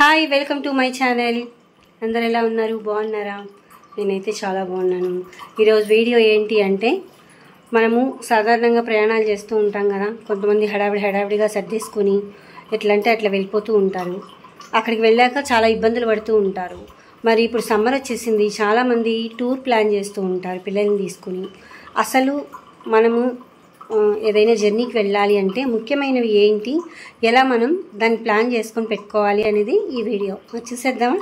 Hi, welcome to my channel. అందరు ఎలా ఉన్నారు? బాగున్నారా? నేనైతే చాలా బాగున్నాను. ఈరోజు వీడియో ఏంటి అంటే, మనము సాధారణంగా ప్రయాణాలు చేస్తూ ఉంటాం కదా. కొంతమంది హడావిడిగా సర్దేసుకొని ఎట్లంటే అట్లా వెళ్ళిపోతూ ఉంటారు. అక్కడికి వెళ్ళాక చాలా ఇబ్బందులు పడుతూ ఉంటారు. మరి ఇప్పుడు సమ్మర్ వచ్చేసింది, చాలామంది టూర్ ప్లాన్ చేస్తూ ఉంటారు పిల్లల్ని తీసుకుని. అసలు మనము ఏదైనా జర్నీకి వెళ్ళాలి అంటే ముఖ్యమైనవి ఏంటి, ఎలా మనం దాన్ని ప్లాన్ చేసుకొని పెట్టుకోవాలి అనేది ఈ వీడియో చూసేద్దామా.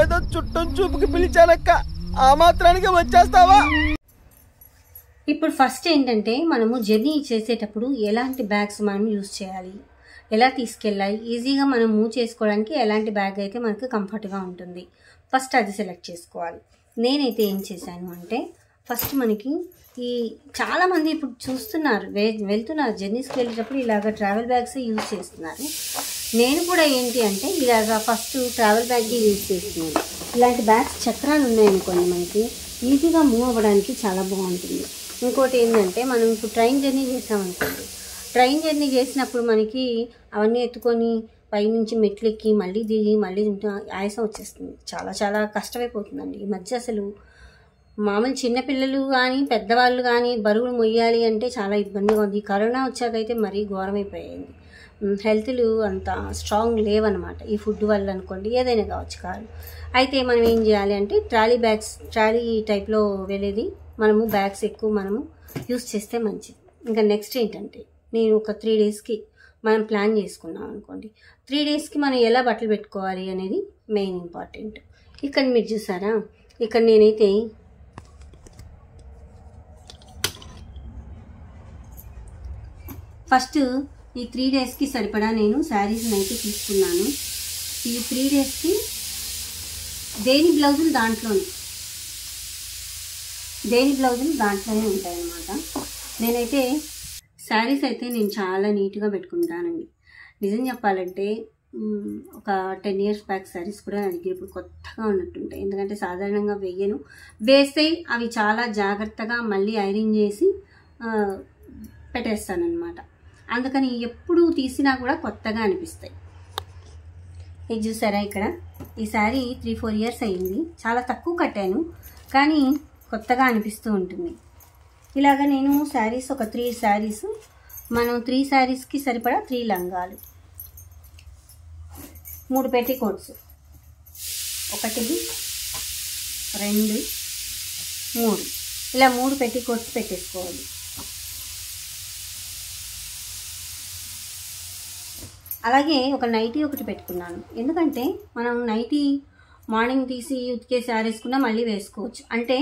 ఏదో చుట్టం చూపుకి పిలిచానక్క, ఆ మాత్రానికి వచ్చేస్తావా? ఇప్పుడు ఫస్ట్ ఏంటంటే, మనము జర్నీ చేసేటప్పుడు ఎలాంటి బ్యాగ్స్ మనం యూజ్ చేయాలి, ఎలా తీసుకెళ్ళాలి, ఈజీగా మనం మూవ్ చేసుకోవడానికి ఎలాంటి బ్యాగ్ అయితే మనకు కంఫర్ట్గా ఉంటుంది, ఫస్ట్ అది సెలెక్ట్ చేసుకోవాలి. నేనైతే ఏం చేశాను అంటే, ఫస్ట్ మనకి ఈ చాలామంది ఇప్పుడు చూస్తున్నారు, వెళ్తున్నారు జర్నీస్కి వెళ్ళేటప్పుడు ఇలాగ ట్రావెల్ బ్యాగ్స్ యూజ్ చేస్తున్నారు. నేను కూడా ఏంటి అంటే ఇలాగ ఫస్ట్ ట్రావెల్ బ్యాగ్ యూజ్ చేస్తున్నాను. ఇలాంటి బ్యాగ్స్ చక్రాలు ఉన్నాయనుకోండి, మనకి ఈజీగా మూవ్ అవ్వడానికి చాలా బాగుంటుంది. ఇంకోటి ఏంటంటే, మనం ఇప్పుడు ట్రైన్ జర్నీ చేసామనుకోండి, ట్రైన్ జర్నీ చేసినప్పుడు మనకి అవన్నీ ఎత్తుకొని పైనుంచి మెట్లు ఎక్కి మళ్ళీ దిగి మళ్ళీ ఆయాసం వచ్చేస్తుంది, చాలా కష్టమైపోతుందండి. ఈ మధ్య అసలు మామూలు చిన్నపిల్లలు కానీ పెద్దవాళ్ళు కానీ బరువులు మొయ్యాలి అంటే చాలా ఇబ్బందిగా ఉంది. కరోనా వచ్చాకైతే మరీ ఘోరమైపోయింది. హెల్త్లు అంత స్ట్రాంగ్ లేవన్నమాట, ఈ ఫుడ్ వల్ల అనుకోండి, ఏదైనా కావచ్చు కాదు. అయితే మనం ఏం చేయాలి అంటే, ట్రాలీ టైప్లో వెళ్ళేది మనము బ్యాగ్స్ ఎక్కువ మనము యూస్ చేస్తే మంచిది. ఇంకా నెక్స్ట్ ఏంటంటే, నేను ఒక 3 డేస్కి మనం ప్లాన్ చేసుకున్నాం అనుకోండి, 3 డేస్కి మనం ఎలా బట్టలు పెట్టుకోవాలి అనేది మెయిన్ ఇంపార్టెంట్. ఇక్కడ మీరు చూసారా, ఇక్కడ నేనైతే ఫస్ట్ ఈ 3 డేస్కి సరిపడా నేను శారీస్ని అయితే తీసుకున్నాను. ఈ 3 డేస్కి దేని బ్లౌజులు దాంట్లోనే ఉంటాయన్నమాట. నేనైతే శారీస్ అయితే నేను చాలా నీట్గా పెట్టుకుంటానండి. నిజం చెప్పాలంటే ఒక 10 years బ్యాక్ శారీస్ కూడా నా దగ్గర ఇప్పుడు కొత్తగా ఉన్నట్టుంటాయి. ఎందుకంటే సాధారణంగా వేస్తే అవి చాలా జాగ్రత్తగా మళ్ళీ ఐరన్ చేసి పెట్టేస్తానన్నమాట. అందుకని ఎప్పుడు తీసినా కూడా కొత్తగా అనిపిస్తాయి. ఇది చూసారా, ఇక్కడ ఈ శారీ 3-4 years అయింది. చాలా తక్కువ కట్టాను కానీ కొత్తగా అనిపిస్తూ ఉంటుంది. ఇలాగ నేను శారీస్ ఒక 3 శారీస్, మనం 3 శారీస్కి సరిపడా 3 లంగాలు, 3 పెట్టికోట్స్, 1 2 3 ఇలా 3 పెట్టికోట్స్ పెట్టేసుకోవాలి. అలాగే ఒక నైటీ ఒకటి పెట్టుకున్నాను. ఎందుకంటే మనం నైటీ మార్నింగ్ తీసి ఉతికేసి ఆరేసుకున్నా మళ్ళీ వేసుకోవచ్చు. అంటే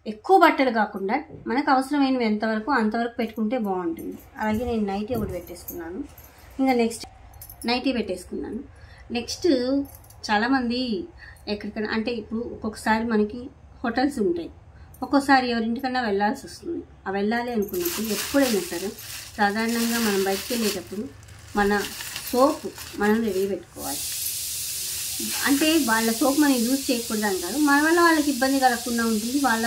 ఎక్కువ బట్టలు కాకుండా మనకు అవసరమైనవి ఎంతవరకు అంతవరకు పెట్టుకుంటే బాగుంటుంది. అలాగే నేను నైటీ ఒకటి పెట్టేసుకున్నాను. ఇంకా నెక్స్ట్ నైటీ పెట్టేసుకున్నాను. నెక్స్ట్ చాలామంది ఎక్కడికైనా అంటే, ఇప్పుడు ఒక్కొక్కసారి మనకి హోటల్స్ ఉంటాయి, ఒక్కోసారి ఎవరింటికన్నా వెళ్ళాల్సి వస్తుంది. ఆ వెళ్ళాలి అనుకున్నప్పుడు ఎప్పుడైనా సరే సాధారణంగా మనం బయటకు వెళ్ళేటప్పుడు మన సోప్ మనం రెడీ పెట్టుకోవాలి. అంటే వాళ్ళ సోప్ మనం యూజ్ చేయకూడదని కాదు, మన వల్ల వాళ్ళకి ఇబ్బంది కలగకుండా ఉంటుంది. వాళ్ళ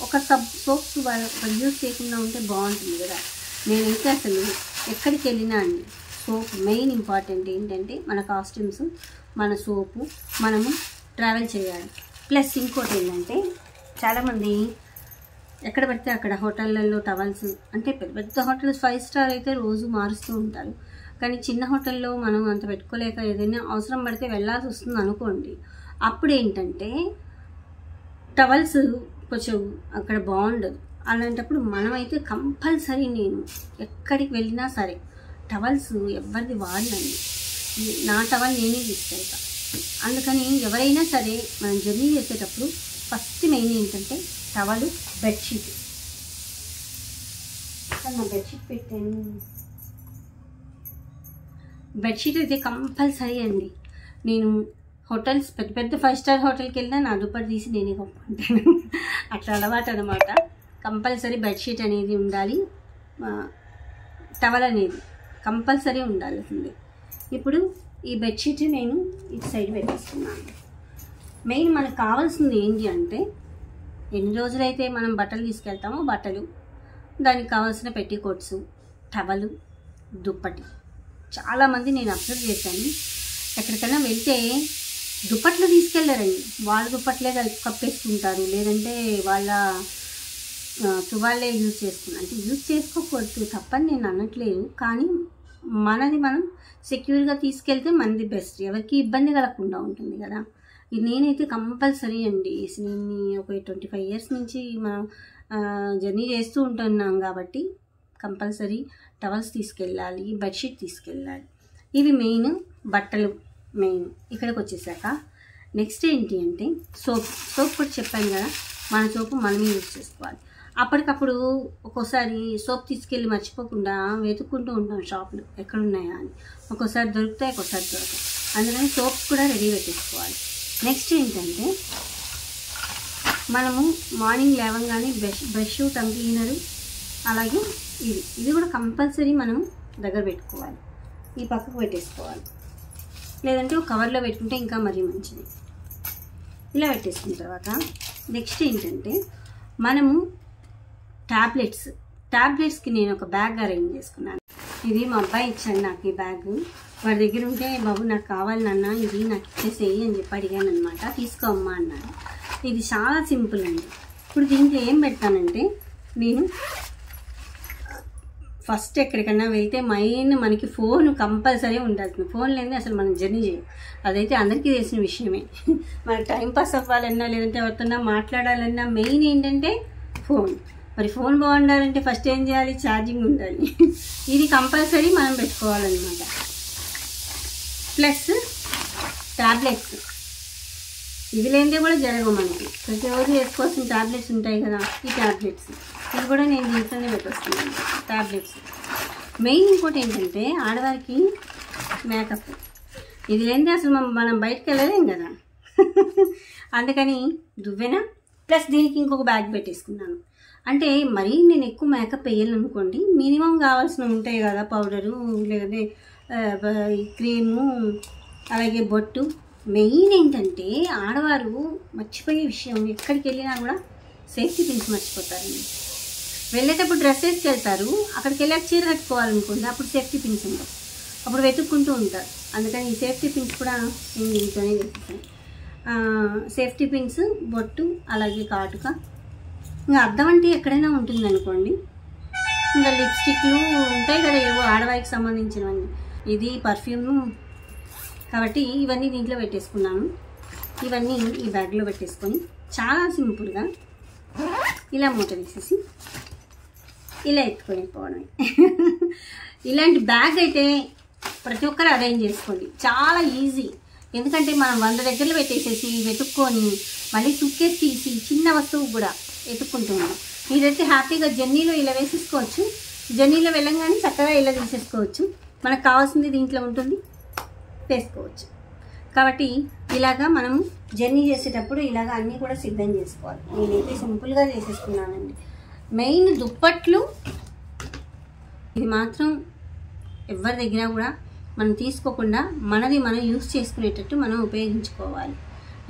ఒక సోప్స్ వాళ్ళు యూజ్ చేయకుండా ఉంటే బాగుంటుంది కదా. నేనైతే అసలు ఎక్కడికి వెళ్ళినా అండి, సోప్ మెయిన్ ఇంపార్టెంట్. ఏంటంటే మన కాస్ట్యూమ్స్, మన సోపు, మనము ట్రావెల్ చేయాలి. ప్లస్ ఇంకోటి ఏంటంటే, చాలామంది ఎక్కడ పడితే అక్కడ హోటళ్ళల్లో టవల్స్, అంటే పెద్ద హోటల్స్ 5 star అయితే రోజు మారుస్తూ ఉంటారు. కానీ చిన్న హోటల్లో మనం అంత పెట్టుకోలేక ఏదైనా అవసరం పడితే వెళ్ళాల్సి వస్తుంది అనుకోండి, అప్పుడు ఏంటంటే టవల్స్ కొంచెం అక్కడ బాగుండదు. అలాంటప్పుడు మనమైతే కంపల్సరీ, నేను ఎక్కడికి వెళ్ళినా సరే టవల్స్ ఎవరిది వాడినండి, నా టవల్ నేనే తీసుకెళ్తా. అందుకని ఎవరైనా సరే మనం జర్నీ చేసేటప్పుడు ఫస్ట్ మెయిన్ ఏంటంటే టవల్, బెడ్షీట్. నా బెడ్షీట్ పెట్టాను. బెడ్షీట్ అయితే కంపల్సరీ అండి. నేను హోటల్స్ పెద్ద 5 star హోటల్కి వెళ్ళినా నా దుప్పటి తీసి నేనే కప్పుకుంటాను. అట్లా అలవాటు అనమాట. కంపల్సరీ బెడ్షీట్ అనేది ఉండాలి, టవల్ అనేది కంపల్సరీ ఉండాల్సిందే. ఇప్పుడు ఈ బెడ్షీట్ నేను ఇటు సైడ్ పెట్టేస్తున్నాను. మెయిన్ మనకు కావాల్సింది ఏంటి అంటే, ఎన్ని రోజులైతే మనం బట్టలు తీసుకెళ్తామో బట్టలు, దానికి కావాల్సిన పెట్టికోట్స్, టవలు, దుప్పటి. చాలామంది నేను అబ్జర్వ్ చేశాను, ఎక్కడికైనా వెళ్తే దుప్పట్లు తీసుకెళ్ళారండి. వాళ్ళ దుప్పట్లే కప్పేసుకుంటారు, లేదంటే వాళ్ళ తువాళ్ళే యూజ్ చేసుకున్నారు. అంటే యూజ్ చేసుకోకూడదు, తప్పని నేను అనట్లేదు, కానీ మనది మనం సెక్యూర్గా తీసుకెళ్తే మనది బెస్ట్, ఎవరికి ఇబ్బంది కలగకుండా ఉంటుంది కదా. ఇది నేనైతే కంపల్సరీ అండి, నేను ఒక 25 years నుంచి మనం జర్నీ చేస్తూ ఉంటున్నాం కాబట్టి కంపల్సరీ టవల్స్ తీసుకెళ్ళాలి, బెడ్షీట్ తీసుకెళ్ళాలి. ఇవి మెయిన్, బట్టలు మెయిన్. ఇక్కడికి వచ్చేసాక నెక్స్ట్ ఏంటి అంటే సోప్ కూడా చెప్పాను కదా, మన సోపు మనమే యూజ్ చేసుకోవాలి. అప్పటికప్పుడు ఒక్కోసారి సోప్ తీసుకెళ్ళి మర్చిపోకుండా వెతుక్కుంటూ ఉంటాం షాపులు ఎక్కడున్నాయా అని. ఒక్కోసారి దొరుకుతాయి, ఒక్కోసారి దొరుకుతాయి. అందుకని సోప్స్ కూడా రెడీ పెట్టేసుకోవాలి. నెక్స్ట్ ఏంటంటే మనము మార్నింగ్ లేవగానే బ్రష్, టంగ్ క్లీనరు, అలాగే ఇది కూడా కంపల్సరీ మనం దగ్గర పెట్టుకోవాలి. ఈ పక్కకు పెట్టేసుకోవాలి, లేదంటే ఒక కవర్లో పెట్టుకుంటే ఇంకా మరీ మంచిది. ఇలా పెట్టేసుకున్న తర్వాత నెక్స్ట్ ఏంటంటే మనము ట్యాబ్లెట్స్కి నేను ఒక బ్యాగ్ అరేంజ్ చేసుకున్నాను. ఇది మా అబ్బాయి ఇచ్చాడు నాకు ఈ బ్యాగ్. వాడి దగ్గర ఉంటే బాబు నాకు కావాలి నాన్న, ఇది నాకు ఇచ్చేసేయి అని చెప్పి అడిగాను అనమాట. తీసుకోమ్మా అన్నాడు. ఇది చాలా సింపుల్ అండి. ఇప్పుడు దీంట్లో ఏం పెడతానంటే, నేను ఫస్ట్ ఎక్కడికన్నా వెళ్తే మనకి ఫోన్ కంపల్సరీ ఉండాల్సింది. ఫోన్ లేని అసలు మనం జర్నీ చేయం, అదైతే అందరికీ తెలిసిన విషయమే. మనకు టైంపాస్ అవ్వాలన్నా, లేదంటే ఎవరితోన్నా మాట్లాడాలన్నా మెయిన్ ఏంటంటే ఫోన్. మరి ఫోన్ బాగుండాలంటే ఫస్ట్ ఏం చేయాలి, ఛార్జింగ్ ఉండాలి. ఇది కంపల్సరీ మనం పెట్టుకోవాలన్నమాట. ప్లస్ ట్యాబ్లెట్స్, ఇవి లేనిదే కూడా జరగవు మనకి. ప్రతిరోజు వేసుకోవాల్సిన ట్యాబ్లెట్స్ ఉంటాయి కదా, ఈ ట్యాబ్లెట్స్ ఇవి కూడా నేను దీంట్లోనే పెట్టేస్తున్నాను. Tablets main. ఇంకోటి ఏంటంటే ఆడవారికి మేకప్, ఇది లేనిదే అసలు మనం బయటకు వెళ్ళలేం కదా. అందుకని దువ్వెన ప్లస్ దీనికి ఇంకొక బ్యాగ్ పెట్టేసుకున్నాను. అంటే మరీ నేను ఎక్కువ మేకప్ వేయాలనుకోండి, మినిమం కావాల్సినవి ఉంటాయి కదా, పౌడరు, లేదంటే క్రీము, అలాగే బొట్టు. మెయిన్ ఏంటంటే ఆడవారు మర్చిపోయే విషయం, ఎక్కడికి వెళ్ళినా కూడా సేఫ్టీ పిన్స్ మర్చిపోతారండి. వెళ్ళేటప్పుడు డ్రెస్ వేసుకెళ్తారు, అక్కడికి వెళ్ళాక చీర కట్టుకోవాలనుకోండి, అప్పుడు సేఫ్టీ పిన్స్ ఉంటాయి, అప్పుడు వెతుక్కుంటూ ఉంటారు. అందుకని ఈ సేఫ్టీ పిన్స్ కూడా నేను దీంట్లోనే చేస్తాను. సేఫ్టీ పిన్స్, బొట్టు, అలాగే కాటుక. ఇంకా అద్దం అంటే ఎక్కడైనా ఉంటుంది అనుకోండి. ఇంకా లిప్స్టిక్లు ఉంటాయి కదా, ఏవో ఆడవారికి సంబంధించినవన్నీ. ఇది పర్ఫ్యూమ్ కాబట్టి ఇవన్నీ దీంట్లో పెట్టేసుకున్నాను. ఇవన్నీ ఈ బ్యాగ్లో పెట్టేసుకొని చాలా సింపుల్గా ఇలా మూట తీసేసి ఇలా ఎత్తుకొని పోవడమే. ఇలాంటి బ్యాగ్ అయితే ప్రతి ఒక్కరు అరేంజ్ చేసుకోండి, చాలా ఈజీ. ఎందుకంటే మనం 100 దగ్గరలో పెట్టేసేసి వెతుక్కొని మళ్ళీ సుట్కేస్ తీసి చిన్న వస్తువు కూడా ఎత్తుక్కుంటున్నాం. మీరైతే హ్యాపీగా జర్నీలో ఇలా వేసేసుకోవచ్చు, జర్నీలో వెళ్ళంగానే చక్కగా ఇలా తీసేసుకోవచ్చు. మనకు కావాల్సింది దీంట్లో ఉంటుంది, వేసుకోవచ్చు. కాబట్టి ఇలాగా మనం జర్నీ చేసేటప్పుడు ఇలాగ అన్నీ కూడా సిద్ధం చేసుకోవాలి. నేనైతే సింపుల్గా చేసేసుకున్నానండి. మెయిన్ దుప్పట్లు, ఇది మాత్రం ఎవరి దగ్గర కూడా మనం తీసుకోకుండా మనది మనం యూజ్ చేసుకునేటట్టు మనం ఉపయోగించుకోవాలి.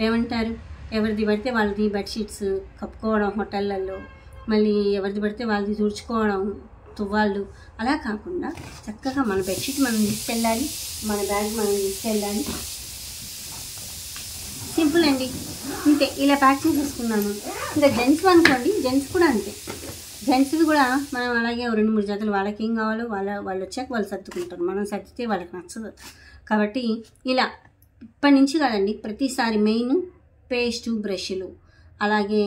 ఏమంటారు, ఎవరిది పడితే వాళ్ళది బెడ్షీట్స్ కప్పుకోవడం హోటళ్ళల్లో, మళ్ళీ ఎవరిది పడితే వాళ్ళది తుడుచుకోవడం తువ్వాళ్ళు, అలా కాకుండా చక్కగా మన బెడ్షీట్ మనం తీసుకెళ్ళాలి, మన బ్యాగ్ మనం తీసుకెళ్ళాలి. సింపుల్ అండి, అంతే. ఇలా ప్యాక్ చేసేసుకున్నాను. ఇంకా జెంట్స్ అనుకోండి, జెంట్స్ కూడా అంతే. జెంట్స్వి కూడా మనం అలాగే 2-3 జతలు వాళ్ళకి ఏం కావాలో వాళ్ళు వచ్చాక వాళ్ళు సర్దుకుంటారు. మనం సర్దితే వాళ్ళకి నచ్చదు. కాబట్టి ఇలా ఇప్పటి నుంచి కాదండి, ప్రతిసారి మెయిన్ పేస్టు, బ్రష్లు, అలాగే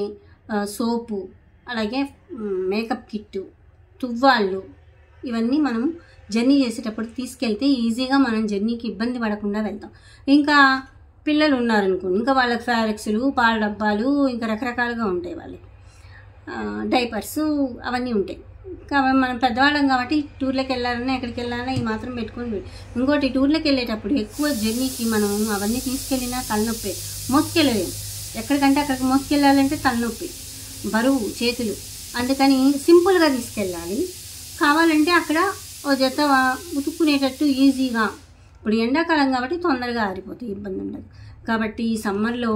సోపు, అలాగే మేకప్ కిట్టు, తువ్వాళ్ళు, ఇవన్నీ మనం జర్నీ చేసేటప్పుడు తీసుకెళ్తే ఈజీగా మనం జర్నీకి ఇబ్బంది పడకుండా వెళ్తాం. ఇంకా పిల్లలు ఉన్నారనుకోండి, ఇంకా వాళ్ళకి ఫ్యారెక్స్లు, పాల డబ్బాలు, ఇంకా రకరకాలుగా ఉంటాయి వాళ్ళకి, డైపర్స్, అవన్నీ ఉంటాయి. కాబట్టి మనం పెద్దవాళ్ళం కాబట్టి టూర్లకు వెళ్ళాలన్నా ఎక్కడికి వెళ్ళాలన్నా ఈ మాత్రం పెట్టుకొని. ఇంకోటి, టూర్లకు వెళ్ళేటప్పుడు ఎక్కువ జర్నీకి మనం అవన్నీ తీసుకెళ్ళినా తలనొప్పి, మోసుకెళ్ళలేము. ఎక్కడికంటే అక్కడికి మోసుకెళ్ళాలంటే తలనొప్పి, బరువు, చేతులు. అందుకని సింపుల్గా తీసుకెళ్ళాలి. కావాలంటే అక్కడ ఓ జత ఉతుక్కునేటట్టు ఈజీగా, ఇప్పుడు ఎండాకాలం కాబట్టి తొందరగా ఆరిపోతాయి, ఇబ్బంది ఉండదు. కాబట్టి ఈ సమ్మర్లో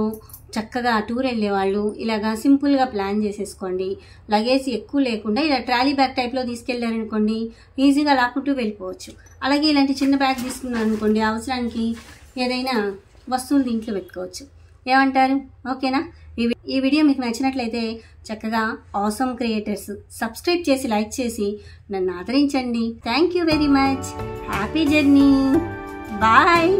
చక్కగా టూర్ వెళ్ళేవాళ్ళు ఇలాగా సింపుల్గా ప్లాన్ చేసేసుకోండి. లగేజ్ ఎక్కువ లేకుండా ఇలా ట్రాలీ బ్యాగ్ టైప్లో తీసుకెళ్ళారనుకోండి, ఈజీగా లాక్కుంటూ వెళ్ళిపోవచ్చు. అలాగే ఇలాంటి చిన్న బ్యాగ్ తీసుకున్నారనుకోండి, అవసరానికి ఏదైనా వస్తువులు దీంట్లో పెట్టుకోవచ్చు. ఏమంటారు? ఓకేనా? ఈ వీడియో మీకు నచ్చినట్లయితే చక్కగా ఆసమ్ క్రియేటర్స్ సబ్స్క్రైబ్ చేసి లైక్ చేసి నన్ను ఆదరించండి. Thank you very much. Happy journey. Bye.